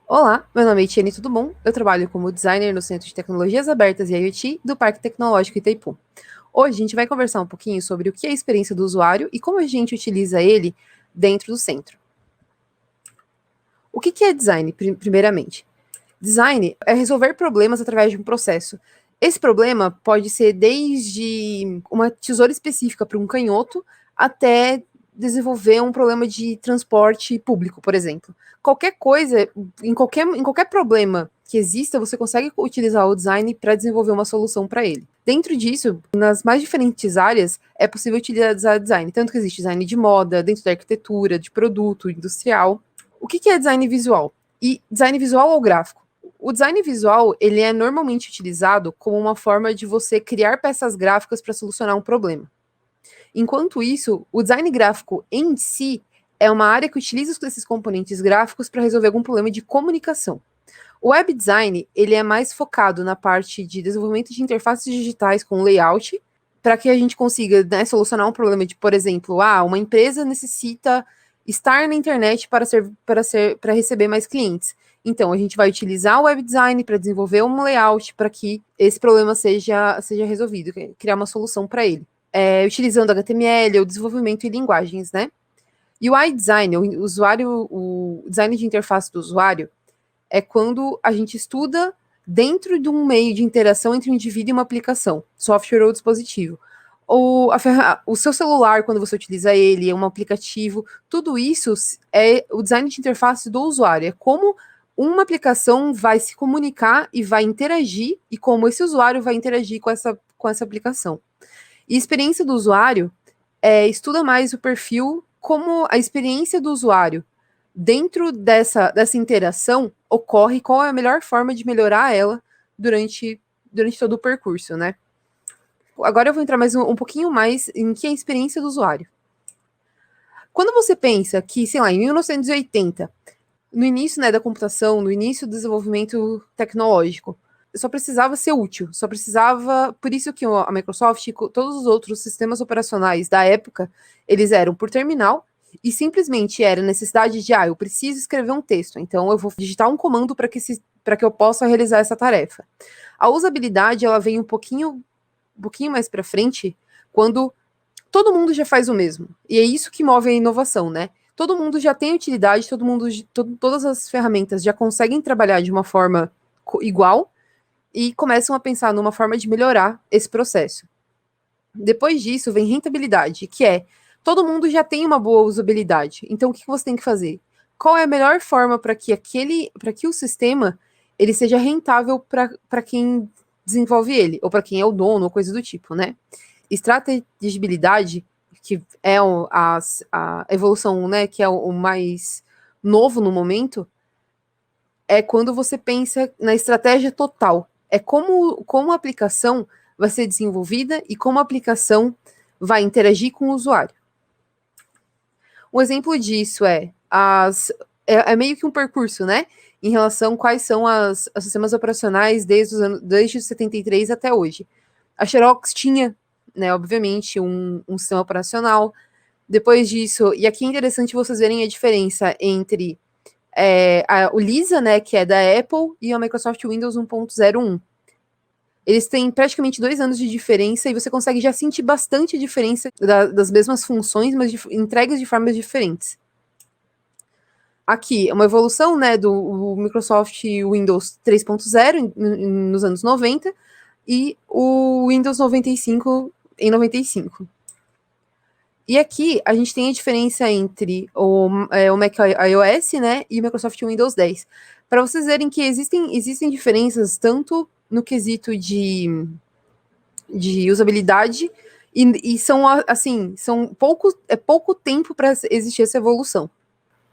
Olá, meu nome é Etienne, tudo bom? Eu trabalho como designer no Centro de Tecnologias Abertas e IoT do Parque Tecnológico Itaipu. Hoje a gente vai conversar um pouquinho sobre o que é a experiência do usuário e como a gente utiliza ele dentro do centro. O que é design, primeiramente? Design é resolver problemas através de um processo. Esse problema pode ser desde uma tesoura específica para um canhoto até desenvolver um problema de transporte público, por exemplo. Qualquer coisa, em qualquer problema que exista, você consegue utilizar o design para desenvolver uma solução para ele. Dentro disso, nas mais diferentes áreas, é possível utilizar design. Tanto que existe design de moda, dentro da arquitetura, de produto, industrial. O que é design visual? E design visual ou gráfico? O design visual, ele é normalmente utilizado como uma forma de você criar peças gráficas para solucionar um problema. Enquanto isso, o design gráfico em si é uma área que utiliza esses componentes gráficos para resolver algum problema de comunicação. O web design, ele é mais focado na parte de desenvolvimento de interfaces digitais com layout, para que a gente consiga, né, solucionar um problema de, por exemplo, uma empresa necessita estar na internet para receber mais clientes. Então, a gente vai utilizar o web design para desenvolver um layout para que esse problema seja resolvido, criar uma solução para ele. Utilizando HTML, o desenvolvimento em linguagens, né? E o UI design, o design de interface do usuário, é quando a gente estuda dentro de um meio de interação entre um indivíduo e uma aplicação, software ou dispositivo. O seu celular, quando você utiliza ele, é um aplicativo, tudo isso é o design de interface do usuário, é como uma aplicação vai se comunicar e vai interagir, e como esse usuário vai interagir com essa aplicação. E experiência do usuário estuda mais o perfil, como a experiência do usuário dentro dessa interação ocorre, qual é a melhor forma de melhorar ela durante todo o percurso, né? Agora eu vou entrar mais um pouquinho mais em que é a experiência do usuário. Quando você pensa que, sei lá, em 1980, no início, né, da computação, no início do desenvolvimento tecnológico, só precisava ser útil, só precisava, por isso que a Microsoft e todos os outros sistemas operacionais da época, eles eram por terminal, e simplesmente era necessidade de, eu preciso escrever um texto, então eu vou digitar um comando para que eu possa realizar essa tarefa. A usabilidade, ela vem um pouquinho mais para frente, quando todo mundo já faz o mesmo. E é isso que move a inovação, né? Todo mundo já tem utilidade, todas as ferramentas já conseguem trabalhar de uma forma igual e começam a pensar numa forma de melhorar esse processo. Depois disso vem rentabilidade, que é todo mundo já tem uma boa usabilidade. Então o que você tem que fazer? Qual é a melhor forma para que o sistema ele seja rentável para quem desenvolve ele, ou para quem é o dono, ou coisa do tipo, né? Estrategibilidade, que é a evolução, né, que é o mais novo no momento, é quando você pensa na estratégia total. É como a aplicação vai ser desenvolvida e como a aplicação vai interagir com o usuário. Um exemplo disso é meio que um percurso, né? Em relação a quais são os sistemas operacionais desde 73 até hoje. A Xerox tinha, né, obviamente, um sistema operacional. Depois disso, e aqui é interessante vocês verem a diferença entre o Lisa, né, que é da Apple, e a Microsoft Windows 1.01. Eles têm praticamente 2 anos de diferença e você consegue já sentir bastante diferença das mesmas funções, mas entregas de formas diferentes. Aqui, uma evolução, né, do Microsoft Windows 3.0 nos anos 90 e o Windows 95 em 95. E aqui a gente tem a diferença entre o Mac iOS, né, e o Microsoft Windows 10. Para vocês verem que existem diferenças tanto no quesito de usabilidade e são assim, pouco tempo para existir essa evolução.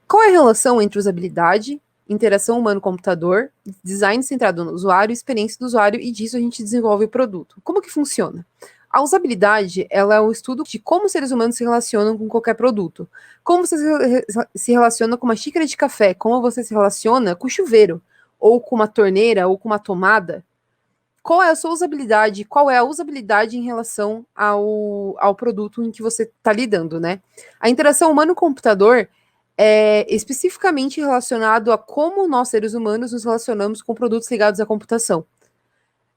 Qual é a relação entre usabilidade, interação humano-computador, design centrado no usuário, experiência do usuário, e disso a gente desenvolve o produto? Como que funciona? A usabilidade, ela é o estudo de como seres humanos se relacionam com qualquer produto. Como você se relaciona com uma xícara de café, como você se relaciona com o chuveiro, ou com uma torneira, ou com uma tomada. qual é a sua usabilidade, qual é a usabilidade em relação ao produto em que você está lidando, né? A interação humano-computador é especificamente relacionado a como nós, seres humanos, nos relacionamos com produtos ligados à computação.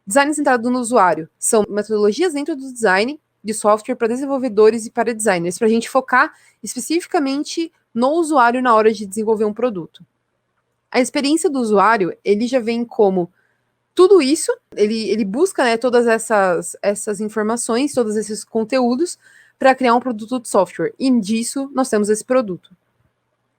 Design centrado no usuário são metodologias dentro do design de software para desenvolvedores e para designers, para a gente focar especificamente no usuário na hora de desenvolver um produto. A experiência do usuário, ele já vem como tudo isso, ele busca, né, todas essas informações, todos esses conteúdos para criar um produto de software. E disso nós temos esse produto,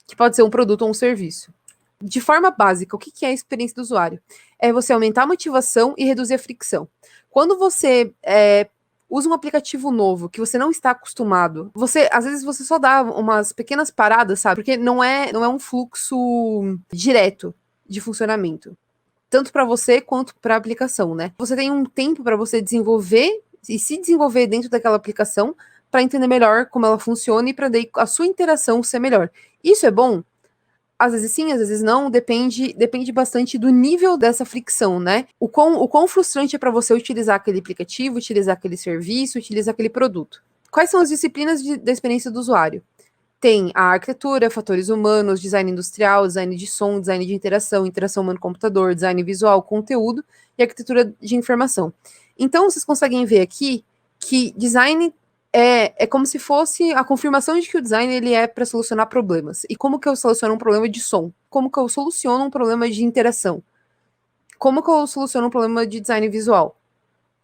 que pode ser um produto ou um serviço. De forma básica, o que é a experiência do usuário? É você aumentar a motivação e reduzir a fricção. Quando você usa um aplicativo novo que você não está acostumado, às vezes você só dá umas pequenas paradas, sabe? Porque não é um fluxo direto de funcionamento, tanto para você quanto para a aplicação, né? Você tem um tempo para você desenvolver e se desenvolver dentro daquela aplicação para entender melhor como ela funciona e para a sua interação ser melhor. Isso é bom? Às vezes sim, às vezes não, depende bastante do nível dessa fricção, né? O quão frustrante é para você utilizar aquele aplicativo, utilizar aquele serviço, utilizar aquele produto. Quais são as disciplinas da experiência do usuário? Tem a arquitetura, fatores humanos, design industrial, design de som, design de interação, interação humano-computador, design visual, conteúdo e arquitetura de informação. Então, vocês conseguem ver aqui que design é como se fosse a confirmação de que o design ele é para solucionar problemas. E como que eu soluciono um problema de som? Como que eu soluciono um problema de interação? Como que eu soluciono um problema de design visual?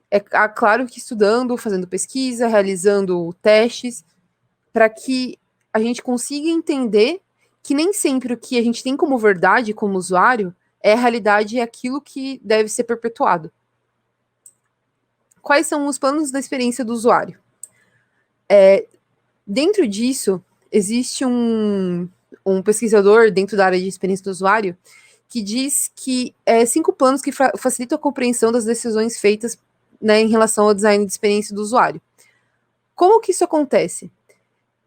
É claro que estudando, fazendo pesquisa, realizando testes, para que a gente consiga entender que nem sempre o que a gente tem como verdade, como usuário, é a realidade, é aquilo que deve ser perpetuado. Quais são os planos da experiência do usuário? Dentro disso, existe um pesquisador dentro da área de experiência do usuário que diz que 5 planos que facilitam a compreensão das decisões feitas, né, em relação ao design de experiência do usuário. Como que isso acontece?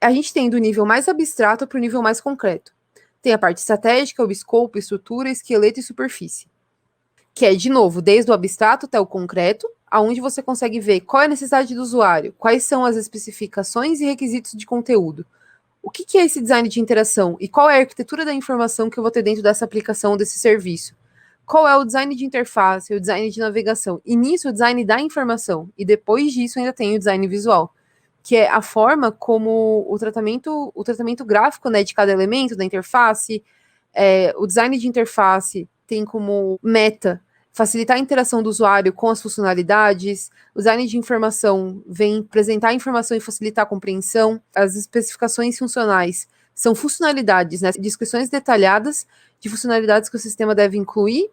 A gente tem do nível mais abstrato para o nível mais concreto. Tem a parte estratégica, o escopo, estrutura, esqueleto e superfície. Que é, de novo, desde o abstrato até o concreto, aonde você consegue ver qual é a necessidade do usuário, quais são as especificações e requisitos de conteúdo, o que é esse design de interação e qual é a arquitetura da informação que eu vou ter dentro dessa aplicação, desse serviço. Qual é o design de interface, o design de navegação. E nisso, o design da informação. E depois disso, ainda tem o design visual, que é a forma como o tratamento gráfico, né, de cada elemento da interface. O design de interface tem como meta facilitar a interação do usuário com as funcionalidades. O design de informação vem apresentar a informação e facilitar a compreensão. As especificações funcionais são funcionalidades, né, descrições detalhadas de funcionalidades que o sistema deve incluir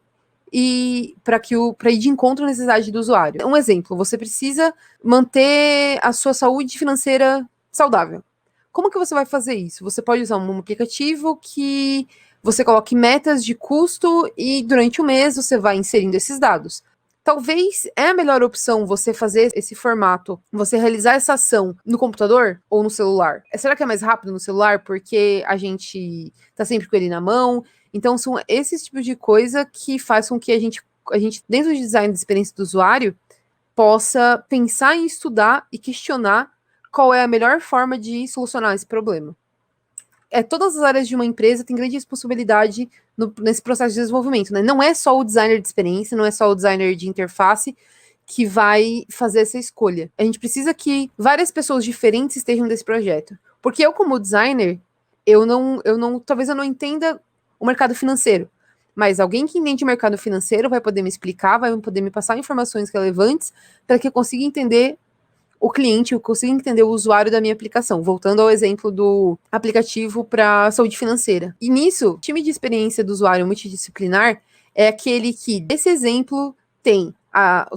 e para ir de encontro à necessidade do usuário. Um exemplo, você precisa manter a sua saúde financeira saudável. Como que você vai fazer isso? Você pode usar um aplicativo que você coloque metas de custo e durante o mês você vai inserindo esses dados. Talvez é a melhor opção você fazer esse formato, você realizar essa ação no computador ou no celular. Será que é mais rápido no celular porque a gente está sempre com ele na mão? Então são esses tipos de coisa que faz com que a gente dentro do design de experiência do usuário, possa pensar em estudar e questionar qual é a melhor forma de solucionar esse problema. Todas as áreas de uma empresa têm grande responsabilidade nesse processo de desenvolvimento, né? Não é só o designer de experiência, não é só o designer de interface que vai fazer essa escolha. A gente precisa que várias pessoas diferentes estejam nesse projeto. Porque eu, como designer, talvez eu não entenda o mercado financeiro, mas alguém que entende o mercado financeiro vai poder me explicar, vai poder me passar informações relevantes para que eu consiga entender o cliente, eu consigo entender o usuário da minha aplicação. Voltando ao exemplo do aplicativo para saúde financeira. E nisso, o time de experiência do usuário multidisciplinar é aquele que, nesse exemplo, tem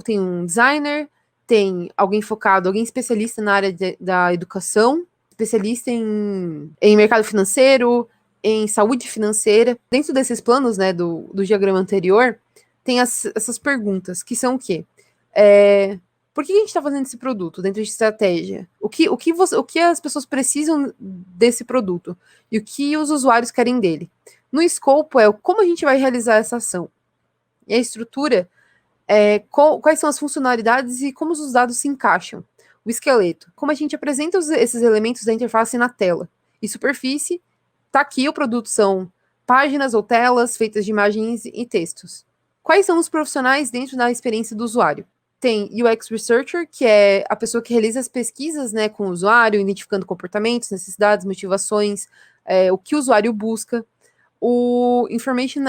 um designer, tem alguém focado, alguém especialista na área da educação, especialista em mercado financeiro, em saúde financeira. Dentro desses planos, né, do diagrama anterior, tem essas perguntas, que são o quê? Por que a gente está fazendo esse produto dentro de estratégia? O que as pessoas precisam desse produto? E o que os usuários querem dele? No escopo como a gente vai realizar essa ação. E a estrutura Quais são as funcionalidades e como os dados se encaixam. O esqueleto, como a gente apresenta esses elementos da interface na tela. E superfície, tá aqui, o produto são páginas ou telas feitas de imagens e textos. Quais são os profissionais dentro da experiência do usuário? Tem UX Researcher, que é a pessoa que realiza as pesquisas, né, com o usuário, identificando comportamentos, necessidades, motivações, o que o usuário busca. O Information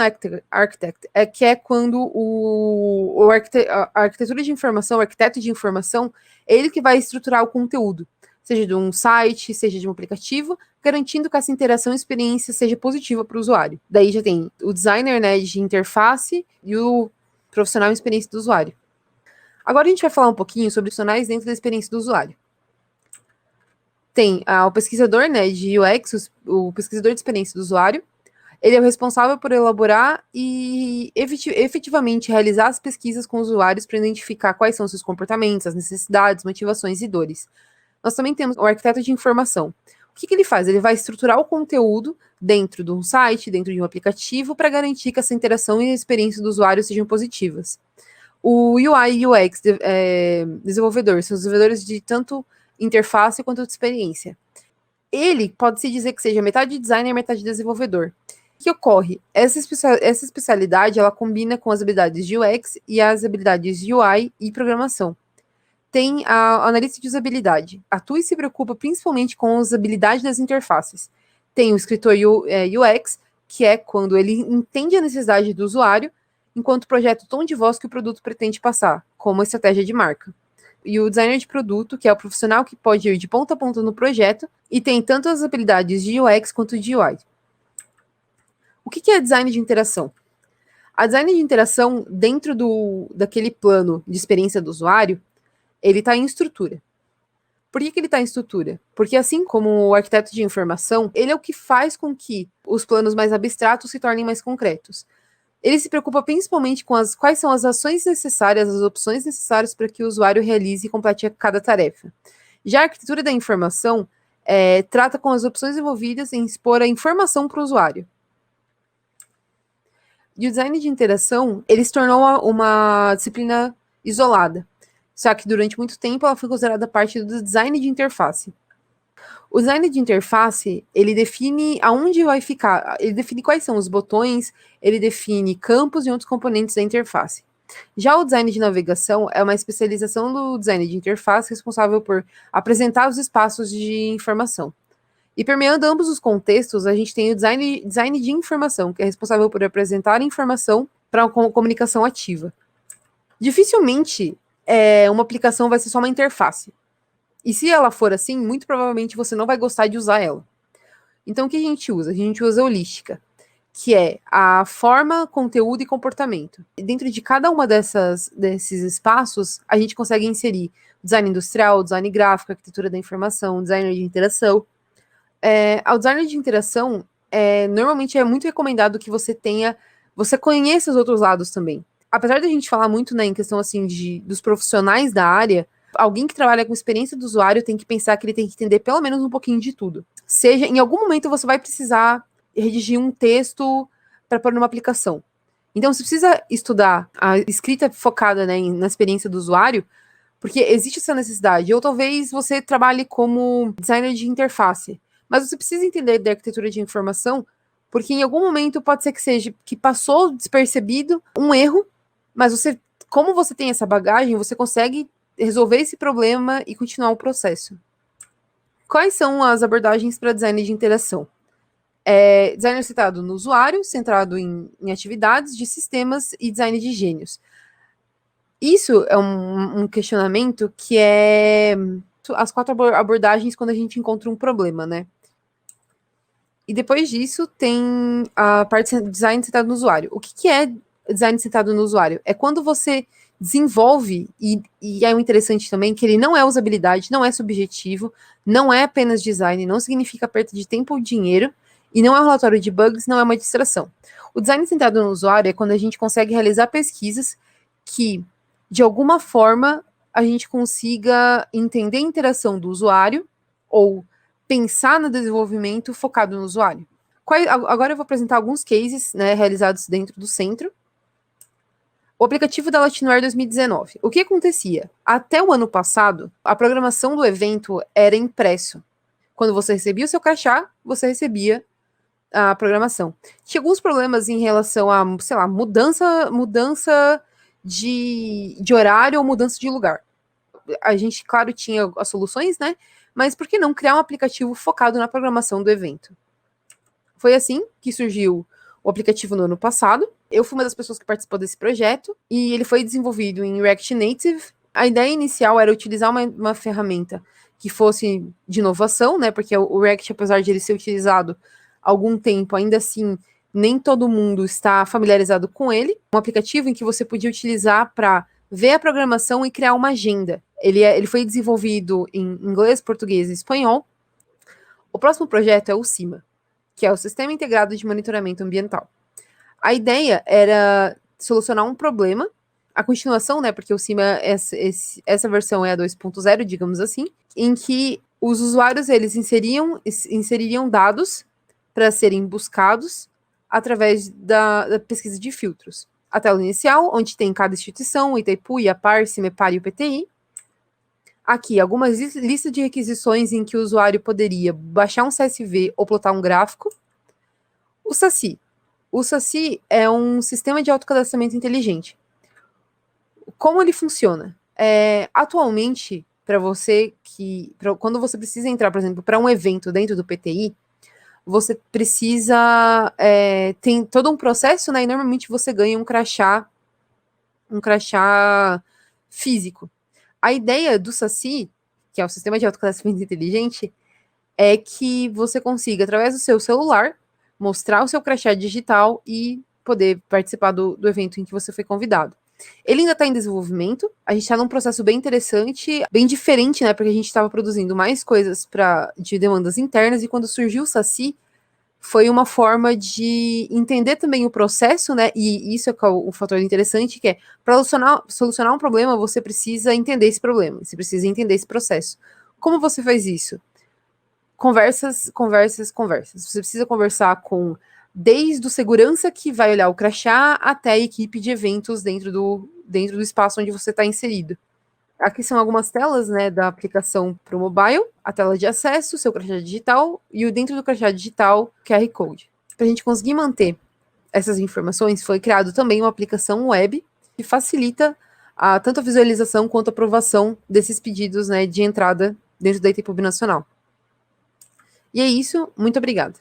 Architect, que é quando a arquitetura de informação, o arquiteto de informação, é ele que vai estruturar o conteúdo, seja de um site, seja de um aplicativo, garantindo que essa interação e experiência seja positiva para o usuário. Daí já tem o designer, né, de interface e o profissional em experiência do usuário. Agora a gente vai falar um pouquinho sobre profissionais dentro da experiência do usuário. Tem o pesquisador, né, de UX, o pesquisador de experiência do usuário. Ele é o responsável por elaborar e efetivamente realizar as pesquisas com os usuários para identificar quais são os seus comportamentos, as necessidades, motivações e dores. Nós também temos o arquiteto de informação. O que ele faz? Ele vai estruturar o conteúdo dentro de um site, dentro de um aplicativo, para garantir que essa interação e a experiência do usuário sejam positivas. O UI e UX, desenvolvedor, são os desenvolvedores de tanto interface quanto de experiência. Ele pode-se dizer que seja metade designer, metade desenvolvedor. O que ocorre? Essa especialidade, ela combina com as habilidades de UX e as habilidades de UI e programação. Tem a analista de usabilidade. Atua e se preocupa principalmente com as habilidades das interfaces. Tem o escritor UX, que é quando ele entende a necessidade do usuário, enquanto projeta o tom de voz que o produto pretende passar, como estratégia de marca. E o designer de produto, que é o profissional que pode ir de ponta a ponta no projeto e tem tanto as habilidades de UX quanto de UI. O que é design de interação? A design de interação, dentro daquele plano de experiência do usuário, ele está em estrutura. Por que ele está em estrutura? Porque assim como o arquiteto de informação, ele é o que faz com que os planos mais abstratos se tornem mais concretos. Ele se preocupa principalmente com quais são as ações necessárias, as opções necessárias para que o usuário realize e complete cada tarefa. Já a arquitetura da informação trata com as opções envolvidas em expor a informação para o usuário. E o design de interação, ele se tornou uma disciplina isolada. Só que durante muito tempo ela foi considerada parte do design de interface. O design de interface, ele define aonde vai ficar, ele define quais são os botões, ele define campos e outros componentes da interface. Já o design de navegação é uma especialização do design de interface responsável por apresentar os espaços de informação. E permeando ambos os contextos, a gente tem o design de informação, que é responsável por apresentar informação para uma comunicação ativa. Dificilmente uma aplicação vai ser só uma interface. E se ela for assim, muito provavelmente você não vai gostar de usar ela. Então, o que a gente usa? A gente usa a holística, que é a forma, conteúdo e comportamento. E dentro de cada uma desses espaços, a gente consegue inserir design industrial, design gráfico, arquitetura da informação, design de interação. Ao designer de interação, normalmente é muito recomendado que você conheça os outros lados também. Apesar da gente falar muito, né, em questão assim dos profissionais da área, alguém que trabalha com experiência do usuário tem que pensar que ele tem que entender pelo menos um pouquinho de tudo. Seja, em algum momento você vai precisar redigir um texto para pôr numa aplicação. Então você precisa estudar a escrita focada, né, na experiência do usuário, porque existe essa necessidade. Ou talvez você trabalhe como designer de interface, mas você precisa entender da arquitetura de informação, porque em algum momento pode ser que seja que passou despercebido um erro, mas como você tem essa bagagem, você consegue resolver esse problema e continuar o processo. Quais são as abordagens para design de interação? Design centrado no usuário, centrado em atividades de sistemas e design de gênios. Isso é um questionamento que é as 4 abordagens quando a gente encontra um problema, né? E depois disso tem a parte de design centrado no usuário. O que é design centrado no usuário? É quando você desenvolve, e é interessante também que ele não é usabilidade, não é subjetivo, não é apenas design, não significa perda de tempo ou dinheiro, e não é um relatório de bugs, não é uma distração. O design centrado no usuário é quando a gente consegue realizar pesquisas que, de alguma forma, a gente consiga entender a interação do usuário, ou pensar no desenvolvimento focado no usuário. Agora eu vou apresentar alguns cases, né, realizados dentro do centro. O aplicativo da Latinoair 2019. O que acontecia? Até o ano passado, a programação do evento era impresso. Quando você recebia o seu crachá, você recebia a programação. Tinha alguns problemas em relação a, sei lá, mudança de horário ou mudança de lugar. A gente, claro, tinha as soluções, né? Mas por que não criar um aplicativo focado na programação do evento? Foi assim que surgiu o aplicativo no ano passado. Eu fui uma das pessoas que participou desse projeto e ele foi desenvolvido em React Native. A ideia inicial era utilizar uma ferramenta que fosse de inovação, né? Porque o React, apesar de ele ser utilizado há algum tempo, ainda assim nem todo mundo está familiarizado com ele. Um aplicativo em que você podia utilizar para ver a programação e criar uma agenda. Ele foi desenvolvido em inglês, português e espanhol. O próximo projeto é o CIMA, que é o Sistema Integrado de Monitoramento Ambiental. A ideia era solucionar um problema, a continuação, né, porque o CIMA, essa versão é a 2.0, digamos assim, em que os usuários eles inseririam dados para serem buscados através da pesquisa de filtros. A tela inicial, onde tem cada instituição, o Itaipu, IAPAR, CIMEPAR e o PTI. Aqui, algumas listas de requisições em que o usuário poderia baixar um CSV ou plotar um gráfico. O SACI. O SACI é um sistema de autocadastramento inteligente. Como ele funciona? Atualmente, quando você precisa entrar, por exemplo, para um evento dentro do PTI, você precisa, tem todo um processo, né, e normalmente você ganha um crachá físico. A ideia do SACI, que é o Sistema de Autocadastramento Inteligente, é que você consiga, através do seu celular, mostrar o seu crachá digital e poder participar do evento em que você foi convidado. Ele ainda está em desenvolvimento, a gente está num processo bem interessante, bem diferente, né, porque a gente estava produzindo mais coisas de demandas internas, e quando surgiu o SACI, foi uma forma de entender também o processo, né, e isso é o fator interessante, que é, para solucionar um problema, você precisa entender esse problema, você precisa entender esse processo. Como você faz isso? Conversas. Você precisa conversar com desde o segurança que vai olhar o crachá até a equipe de eventos dentro do espaço onde você está inserido. Aqui são algumas telas, né, da aplicação para o mobile, a tela de acesso, seu crachá digital e o dentro do crachá digital QR Code. Para a gente conseguir manter essas informações, foi criado também uma aplicação web que facilita tanto a visualização quanto a aprovação desses pedidos, né, de entrada dentro da Itaipu Nacional. E é isso, muito obrigada.